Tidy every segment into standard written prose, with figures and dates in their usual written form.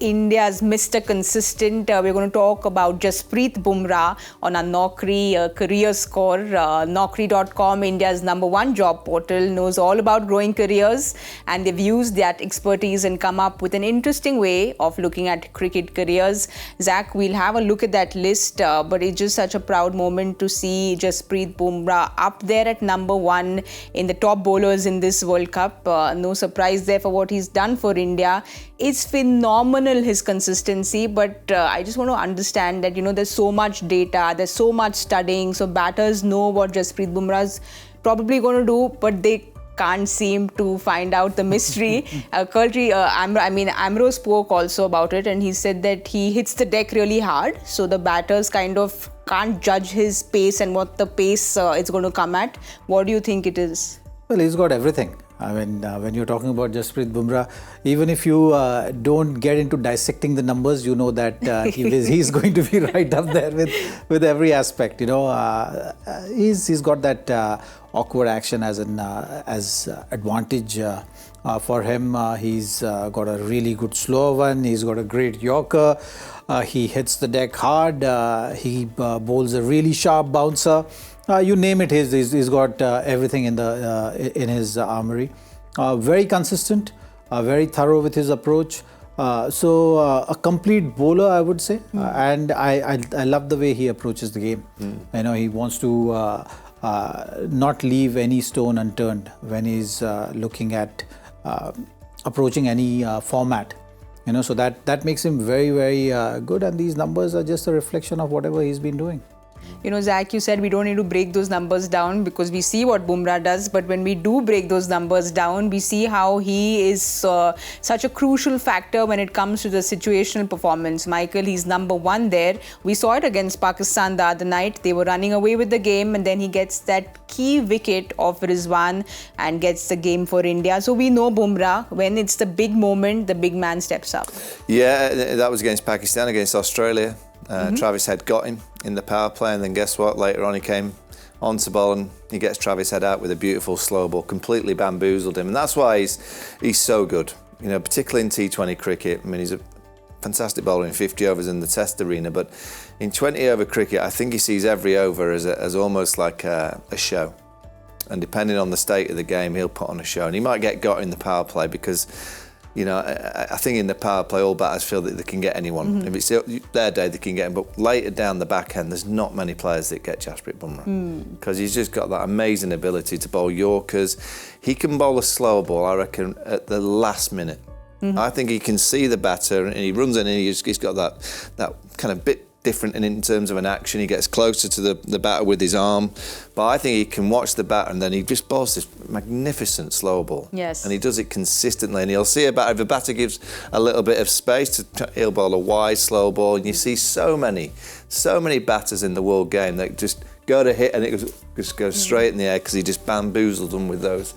India's Mr. Consistent. We're going to talk about Jasprit Bumrah on our Naukri Career Score. Naukri.com, India's #1 job portal, knows all about growing careers, and they've used that expertise and come up with an interesting way of looking at cricket careers. Zach, we'll have a look at that list, but it's just such a proud moment to see Jasprit Bumrah up there at #1 in the top bowlers in this World Cup. No surprise there for what he's done for India. It's phenomenal, his consistency, but I just want to understand that, there's so much data, there's so much studying, so batters know what Jasprit Bumrah's probably going to do, but they can't seem to find out the mystery. Amro spoke also about it, and he said that he hits the deck really hard, so the batters kind of can't judge his pace and what the pace is going to come at. What do you think it is? Well, he's got everything. I mean, when you're talking about Jasprit Bumrah, even if you don't get into dissecting the numbers, you know that he's going to be right up there with every aspect. He's got that awkward action as advantage for him. He's got a really good slow one. He's got a great Yorker. He hits the deck hard. He bowls a really sharp bouncer. You name it, he's got everything in his armory. Very consistent, very thorough with his approach. So a complete bowler, I would say. And I love the way he approaches the game. He wants to not leave any stone unturned when he's looking at approaching any format. So that makes him very, very good. And these numbers are just a reflection of whatever he's been doing. Zach, you said we don't need to break those numbers down because we see what Bumrah does, but when we do break those numbers down, we see how he is such a crucial factor when it comes to the situational performance. Michael, he's #1 there. We saw it against Pakistan the other night. They were running away with the game, and then he gets that key wicket of Rizwan and gets the game for India. So we know Bumrah, when it's the big moment, the big man steps up. Yeah, that was against Pakistan, against Australia. Travis Head got him in the power play, and then guess what? Later on he came onto ball and he gets Travis Head out with a beautiful slow ball, completely bamboozled him, and that's why he's so good. Particularly in T20 cricket. I mean, he's a fantastic bowler in 50 overs in the Test arena, but in 20 over cricket, I think he sees every over as almost like a show. And depending on the state of the game, he'll put on a show, and he might get got in the power play because. I think in the power play, all batters feel that they can get anyone. If it's their day, they can get him. But later down the back end, there's not many players that get Jasprit Bumrah because he's just got that amazing ability to bowl Yorkers. He can bowl a slow ball, I reckon, at the last minute. I think he can see the batter and he runs in and he's got that kind of bit different in terms of an action. He gets closer to the batter with his arm, but I think he can watch the batter and then he just bowls this magnificent slow ball. Yes. And he does it consistently, and he'll see a batter, if a batter gives a little bit of space, he'll bowl a wide slow ball, and you see so many batters in the world game that just go to hit and it just goes straight in the air because he just bamboozled them with those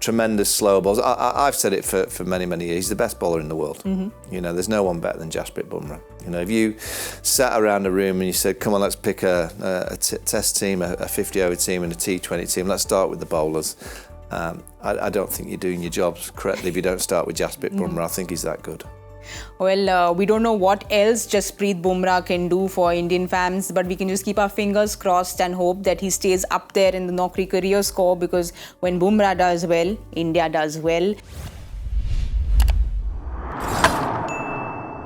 tremendous slow balls. I've said it for many, many years. He's the best bowler in the world. There's no one better than Jasprit Bumrah. If you sat around a room and you said, come on, let's pick a test team, a 50-over team and a T20 team, let's start with the bowlers. I don't think you're doing your jobs correctly if you don't start with Jasprit Bumrah. I think he's that good. Well, we don't know what else Jasprit Bumrah can do for Indian fans, but we can just keep our fingers crossed and hope that he stays up there in the Naukri Career Score, because when Bumrah does well, India does well.